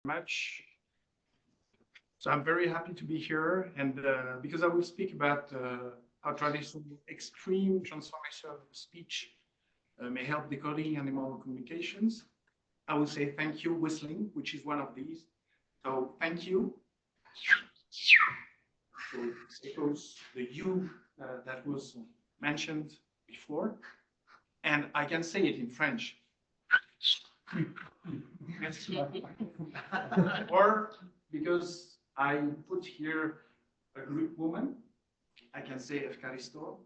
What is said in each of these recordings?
much. So I'm very happy to be here, and because I will speak about how traditional extreme transformation of speech may help decoding animal communications. I will say thank you, whistling, which is one of these. So thank you. So it echoes the you that was mentioned before, and I can say it in French. Or because I put here a Greek woman, I can say Efkaristo.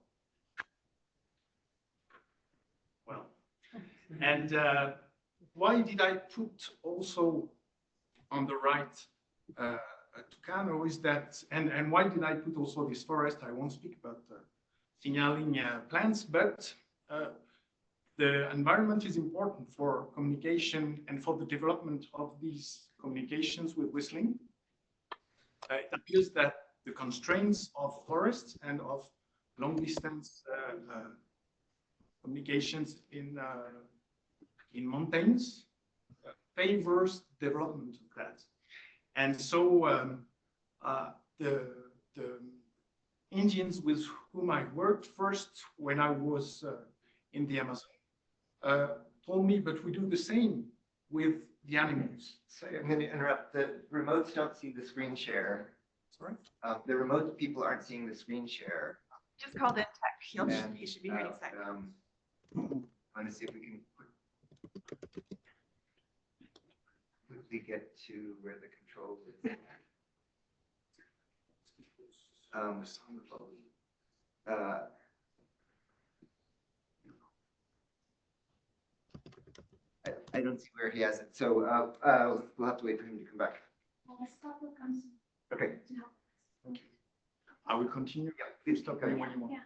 Well, and why did I put also on the right Tucano is that, and why did I put also this forest? I won't speak about signaling plants, but the environment is important for communication and for the development of these communications with whistling. It appears that the constraints of forests and of long distance communications in mountains favors development of that. And so the Indians with whom I worked first when I was in the Amazon told me, but we do the same with the animals. Sorry, I'm going to interrupt. The remotes don't see the screen share. Sorry? The remote people aren't seeing the screen share. Just called in tech. You should be here in a second. I want to see if we can quickly get to where the controls is. I don't see where he has it, so we'll have to wait for him to come back. Okay. Thank you. I will continue. Yeah, please Stop going. me when you want.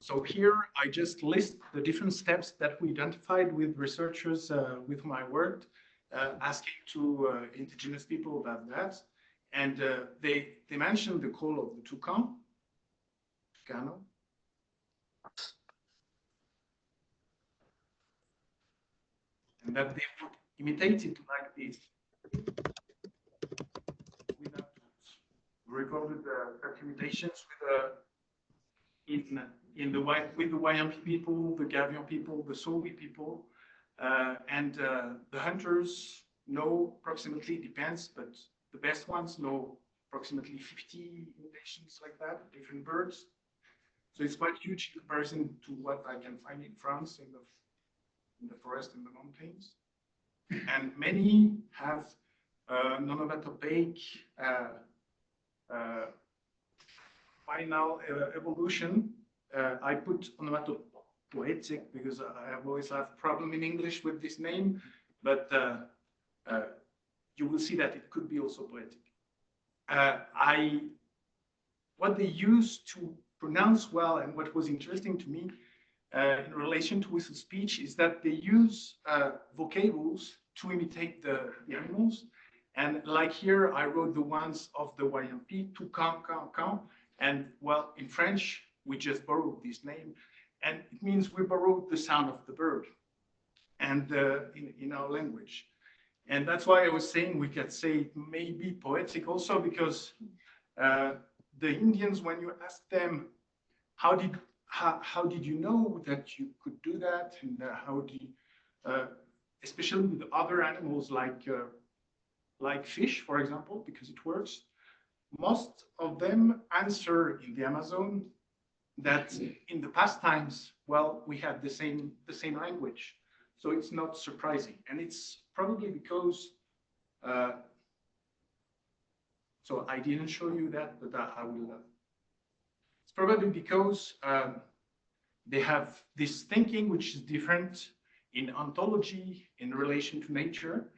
So here I just list the different steps that we identified with researchers with whom I worked, asking to indigenous people about that. And they mentioned the call of the toucan, Tucano. And that they would imitate it like this. Without tools. We recorded imitations with the Wayampi people, the Gavion people, the Sowi people, and the hunters know approximately, depends, but the best ones know approximately 50 imitations like that, different birds. So it's quite huge in comparison to what I can find in France in the forest and the mountains. And many have non-onomatopoeic final evolution. I put onomatopoetic because I have always had a problem in English with this name, but you will see that it could be also poetic. What they used to pronounce well, and what was interesting to me in relation to whistle speech, is that they use vocables to imitate the animals. And like here, I wrote the ones of the YMP, toucan, can, and well, in French, we just borrowed this name, and it means we borrowed the sound of the bird, and in our language. And that's why I was saying we could say it may be poetic also, because the Indians, when you ask them, how did you know that you could do that, and how do you, especially with other animals like fish, for example, because it works, most of them answer in the Amazon that in the past times, well, we had the same language. So it's not surprising. And it's probably because, so I didn't show you that, but I will. It's probably because they have this thinking which is different in ontology, in relation to nature.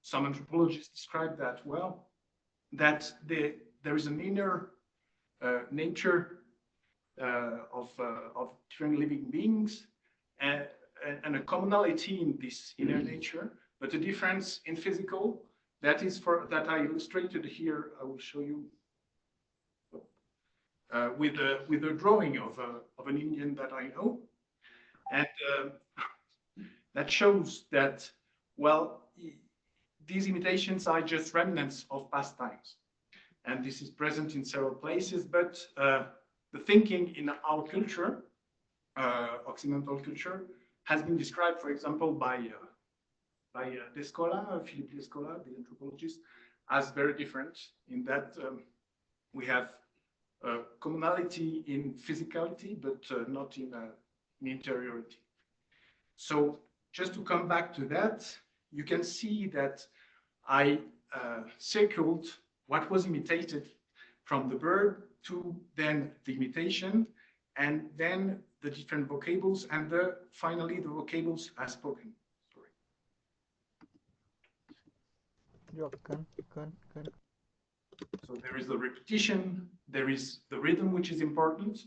Some anthropologists describe that well, that there is an inner nature of different living beings, and a commonality in this inner nature, but a difference in physical. That is that I illustrated here. I will show you with a drawing of an Indian that I know, and that shows that, well, these imitations are just remnants of past times. And this is present in several places, but the thinking in our culture, Occidental culture, has been described, for example, by Philippe Descola, the anthropologist, as very different in that we have commonality in physicality, but not in interiority. So just to come back to that, you can see that I circled what was imitated from the bird to then the imitation, and then the different vocables, and finally the vocables are spoken. Sorry. So there is the repetition, there is the rhythm, which is important,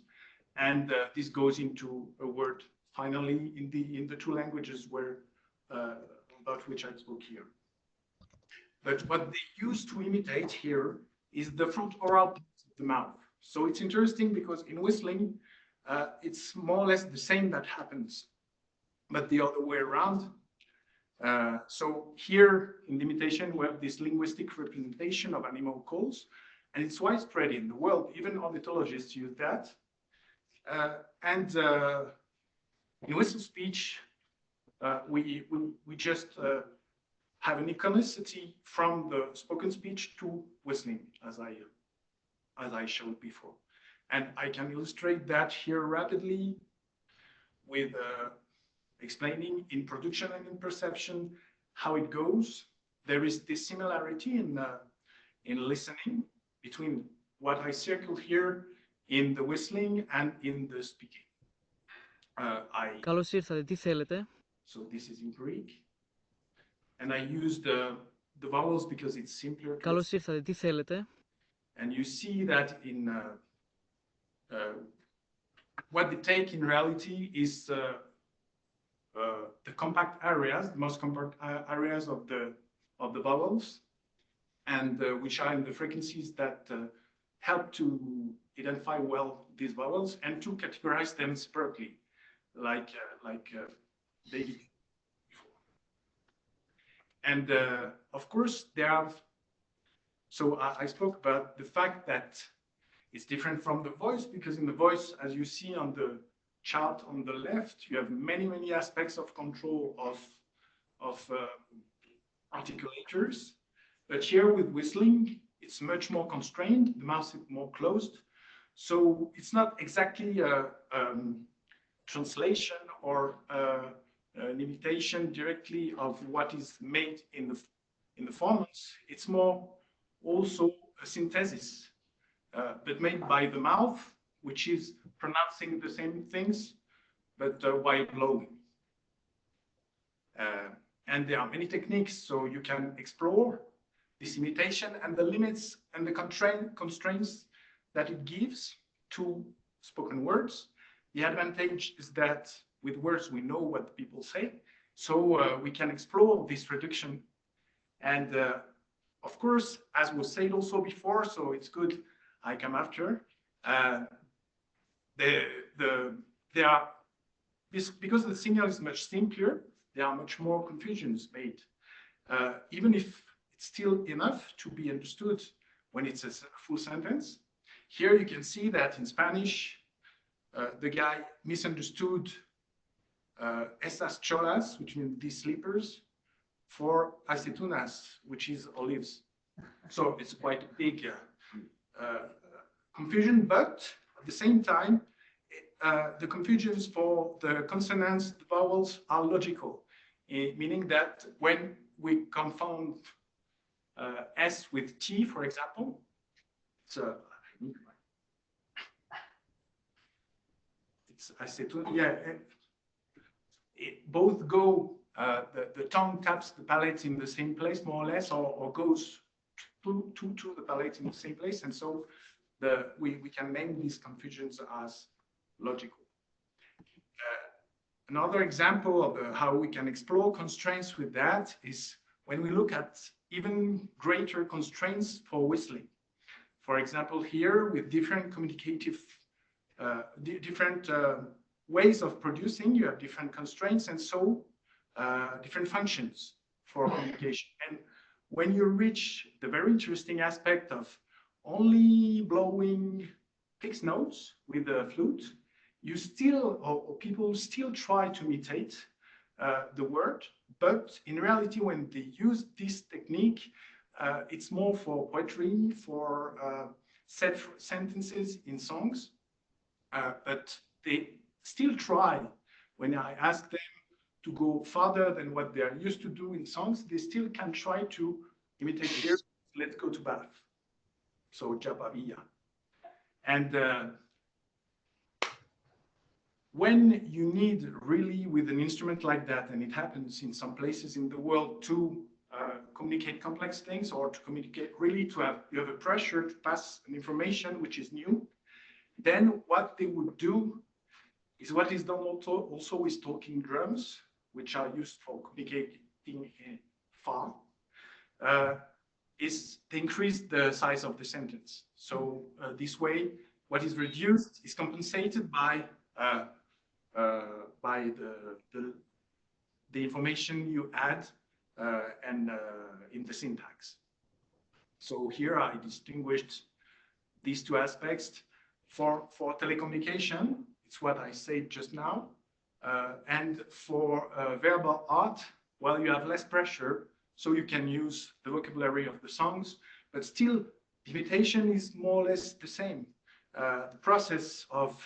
and this goes into a word finally in the two languages about which I spoke here. But what they use to imitate here is the front oral part of the mouth. So it's interesting because in whistling, it's more or less the same that happens, but the other way around. So here in the imitation, we have this linguistic representation of animal calls, and it's widespread in the world. Even ornithologists use that. And in whistle speech, we just have an iconicity from the spoken speech to whistling, as I showed before. And I can illustrate that here rapidly with explaining in production and in perception how it goes. There is this similarity in listening between what I circled here in the whistling and in the speaking. Καλώς ήρθατε, τι θέλετε? So this is in Greek. And I used the vowels because it's simpler. Καλώς ήρθατε, τι θέλετε? And you see that in what they take in reality is the compact areas, the most compact areas of the vowels, and which are in the frequencies that help to identify well these vowels and to categorize them separately, like they did before. And of course, there are. So I spoke about the fact that it's different from the voice, because in the voice, as you see on the chart on the left, you have many aspects of control of articulators. But here with whistling, it's much more constrained. The mouth is more closed. So it's not exactly a translation or an imitation directly of what is made in the formants. It's more also a synthesis, but made by the mouth, which is pronouncing the same things, but while blowing. And there are many techniques, so you can explore this imitation and the limits and the constraints that it gives to spoken words. The advantage is that with words, we know what people say, so we can explore this reduction. And of course, as was said also before, so it's good I come after, there are, because the signal is much simpler, there are much more confusions made, even if it's still enough to be understood when it's a full sentence. Here you can see that in Spanish, the guy misunderstood esas cholas, which means these sleepers, for aceitunas, which is olives. So it's quite a big confusion, but at the same time, the confusions for the consonants, the vowels are logical, meaning that when we confound S with T, for example, it's acetone, yeah, both go, the tongue taps the palate in the same place, more or less, or goes to the palate in the same place, and so we can name these confusions as logical. Another example of how we can explore constraints with that is when we look at even greater constraints for whistling. For example, here with different communicative, different ways of producing, you have different constraints and so different functions for communication. And when you reach the very interesting aspect of only blowing fixed notes with the flute, you still, or people still try to imitate the word, but in reality, when they use this technique, it's more for poetry, for set sentences in songs, but they still try. When I ask them to go farther than what they are used to do in songs, they still can try to imitate here. Let's go to Bath. So Jabavia. And when you need really with an instrument like that, and it happens in some places in the world to communicate complex things, or to communicate really to have, you have a pressure to pass an information which is new, then what they would do is what is done also with talking drums, which are used for communicating far, is they increase the size of the sentence. So this way, what is reduced is compensated by the information you add and in the syntax. So here I distinguished these two aspects. For telecommunication, it's what I said just now. And for verbal art, well, you have less pressure, so you can use the vocabulary of the songs, but still, imitation is more or less the same. The process of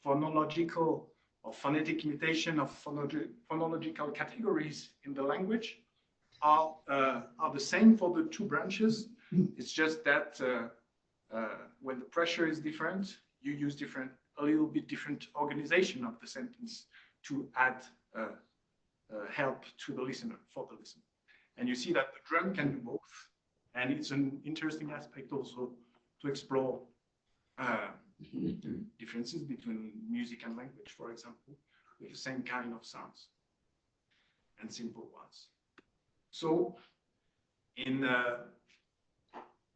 phonological or phonetic imitation of phonological categories in the language are the same for the two branches. It's just that when the pressure is different, you use a little bit different organization of the sentence to add help to the listener, for the listener. And you see that the drum can do both. And it's an interesting aspect also to explore differences between music and language, for example, with the same kind of sounds and simple ones. So in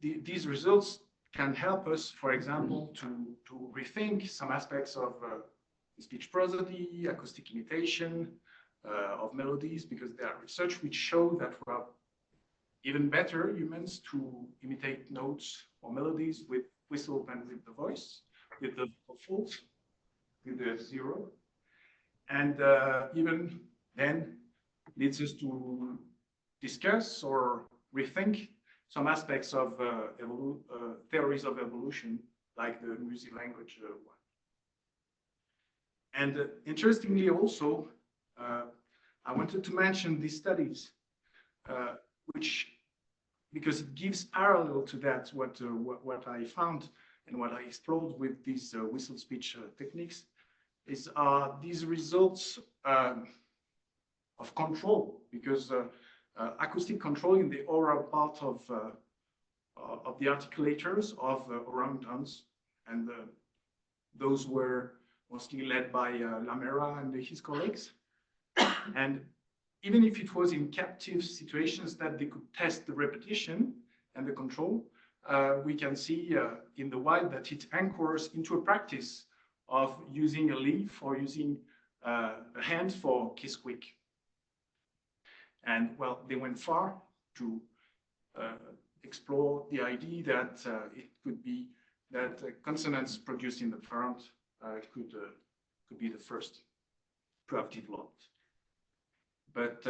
these results can help us, for example, to rethink some aspects of speech prosody, acoustic imitation, of melodies, because there are research which show that we are even better humans to imitate notes or melodies with whistle than with the voice, with the vocals, with the zero. And even then leads us to discuss or rethink some aspects of theories of evolution, like the music language one. And interestingly also, I wanted to mention these studies, because it gives parallel to that, what I found and what I explored with these whistle speech techniques, is these results of control, because acoustic control in the oral part of the articulators of orangutans, and those were mostly led by Lamera and his colleagues. And even if it was in captive situations that they could test the repetition and the control, we can see in the wild that it anchors into a practice of using a leaf or using a hand for kiss quick. And well, they went far to explore the idea that it could be that consonants produced in the front could be the first to have developed. But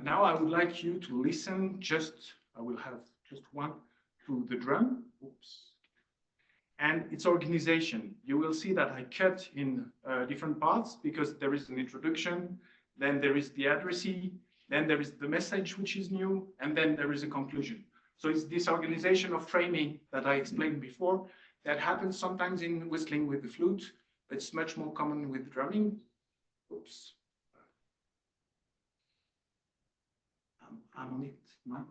now I would like you to listen I will have just one, to the drum, oops, and its organization. You will see that I cut in different parts, because there is an introduction, then there is the addressee, then there is the message which is new, and then there is a conclusion. So it's this organization of framing that I explained before that happens sometimes in whistling with the flute, but it's much more common with drumming. Oops. I'm on it now.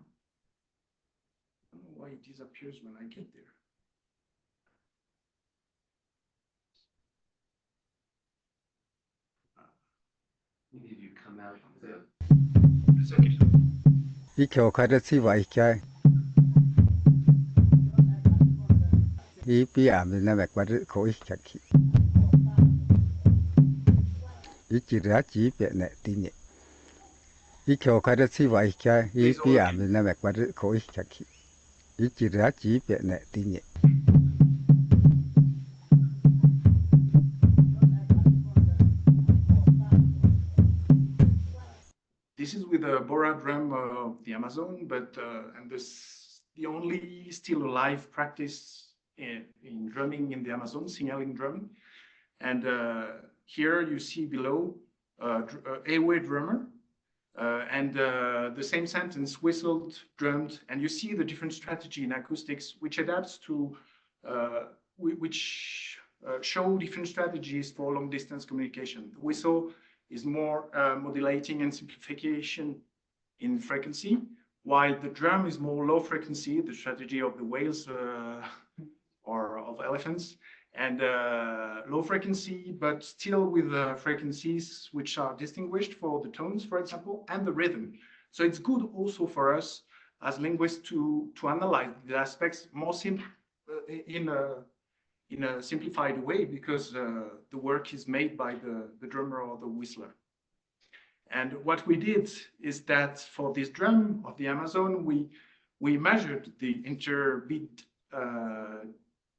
I don't know why it disappears when I get there. Maybe you come out of the... It's okay. 이켜 가르치 와이켜 이 비암나 맥바르 거의 착히 이 지라 지베네 티니 伊桥开的起话伊家伊 Please 比 all 俺们那边关的可以下去，伊只要几遍呢的呢。 This is with the Bora drum of the Amazon, but and this the only still alive practice in drumming in the Amazon, signaling drumming. And here you see below A-way drummer and the same sentence whistled, drummed, and you see the different strategy in acoustics which adapts to show different strategies for long distance communication. The whistle is more modulating and simplification in frequency, while the drum is more low frequency, the strategy of the whales or of elephants, and low frequency, but still with frequencies which are distinguished for the tones, for example, and the rhythm. So it's good also for us as linguists to analyze the aspects more in a simplified way, because the work is made by the drummer or the whistler. And what we did is that for this drum of the Amazon, we measured the interbeat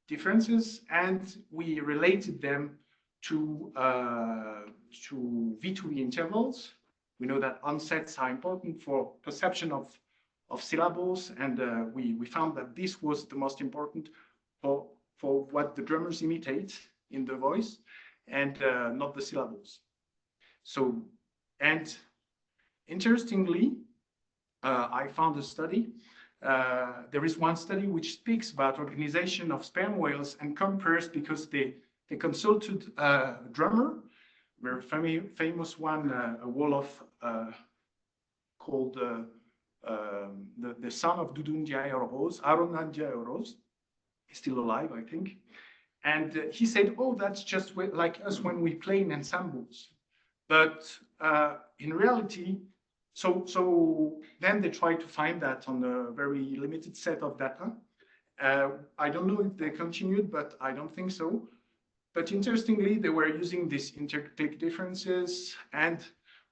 differences and we related them to V2V intervals. We know that onsets are important for perception of syllables, and we found that this was the most important for what the drummers imitate in the voice, and not the syllables. So, and interestingly, I found a study. There is one study which speaks about organization of sperm whales and compares, because they consulted a drummer, very famous one, a Wolof called the son of Dudun Diaoros, Aronan Diaoros. He's still alive, I think. And he said, oh, that's just like us when we play in ensembles. But in reality, so then they tried to find that on a very limited set of data. I don't know if they continued, but I don't think so. But interestingly, they were using these interclick differences. And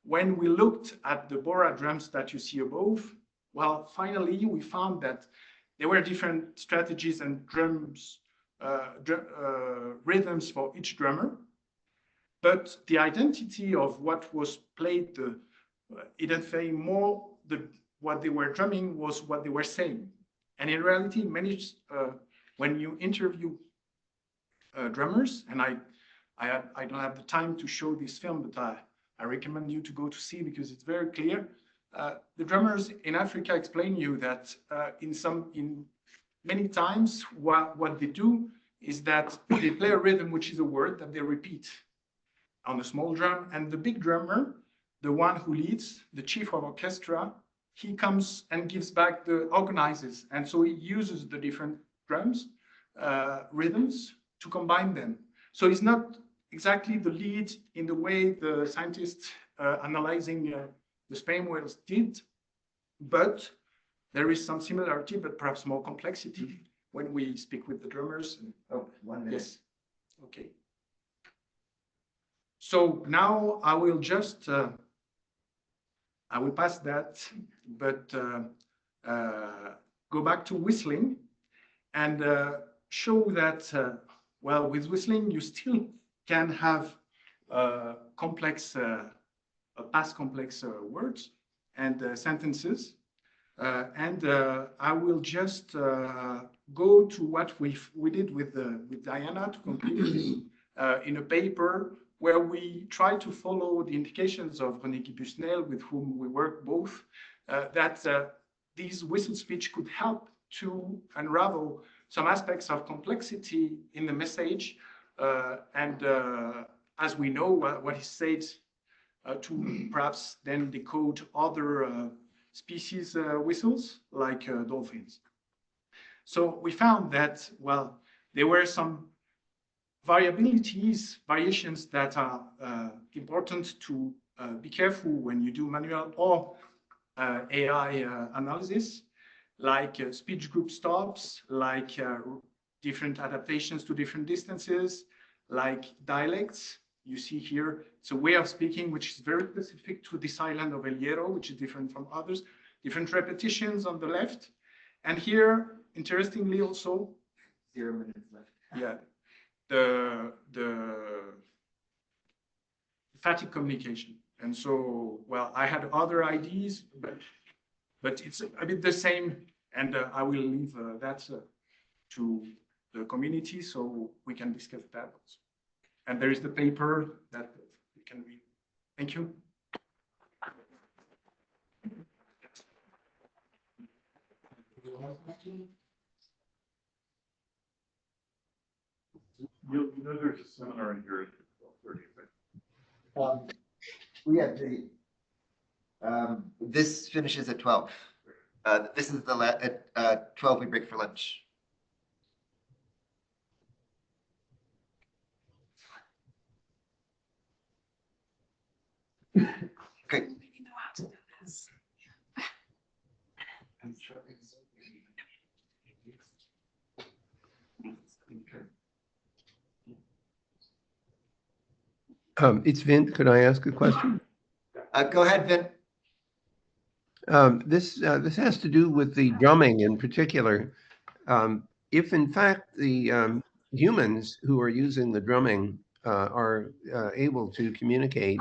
when we looked at the Bora drums that you see above, well, finally, we found that there were different strategies and drums, rhythms for each drummer. But the identity of what was played, identifying more what they were drumming was what they were saying. And in reality, when you interview drummers, and I don't have the time to show this film, but I recommend you to go to see, because it's very clear. The drummers in Africa explain you that in many times what they do is that they play a rhythm which is a word that they repeat on a small drum, and the big drummer, the one who leads, the chief of orchestra, he comes and gives back the organizers, and so he uses the different drums rhythms to combine them. So it's not exactly the lead in the way the scientists analyzing the sperm whales did, but there is some similarity, but perhaps more complexity when we speak with the drummers. Oh, 1 minute. Yes. Okay. So now I will just, I will pass that, but go back to whistling and show that, well, with whistling, you still can have complex past complex words and sentences. And I will just go to what we did with Diana to complete in a paper where we try to follow the indications of René Guy Busnel, with whom we work both, that these whistle speech could help to unravel some aspects of complexity in the message. And as we know, what he said, to perhaps then decode other species whistles, like dolphins. So we found that, well, there were some variations that are important to be careful when you do manual or AI analysis, like speech group stops, like different adaptations to different distances, like dialects, you see here, it's a way of speaking which is very specific to this island of El Hierro, which is different from others, different repetitions on the left. And here, interestingly also, 0 minutes left. yeah, the fatigue communication. And so, well, I had other ideas, but it's a bit the same. And I will leave that to the community so we can discuss that also. And there is the paper that you can read. Thank you. You know, there's a seminar in here at 12:30. We have this finishes at 12. This is at 12 we break for lunch. Okay. It's Vint. Could I ask a question? Go ahead, Vin. This has to do with the drumming in particular. If in fact the humans who are using the drumming are able to communicate,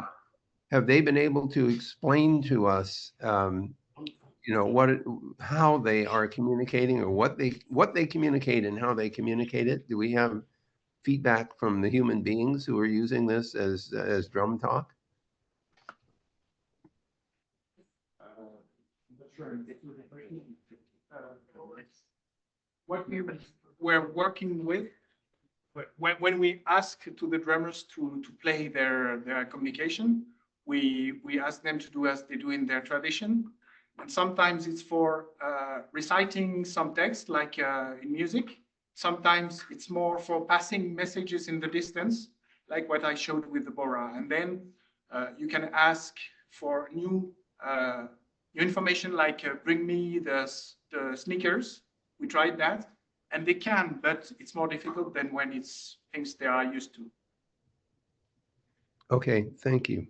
have they been able to explain to us, you know, how they are communicating, or what they communicate and how they communicate it? Do we have feedback from the human beings who are using this as drum talk? What we were working with, when we ask to the drummers to play their communication, we ask them to do as they do in their tradition. And sometimes it's for reciting some text, like in music. Sometimes it's more for passing messages in the distance, like what I showed with the Bora. And then you can ask for new information, like bring me the sneakers. We tried that, and they can, but it's more difficult than when it's things they are used to. Okay, thank you.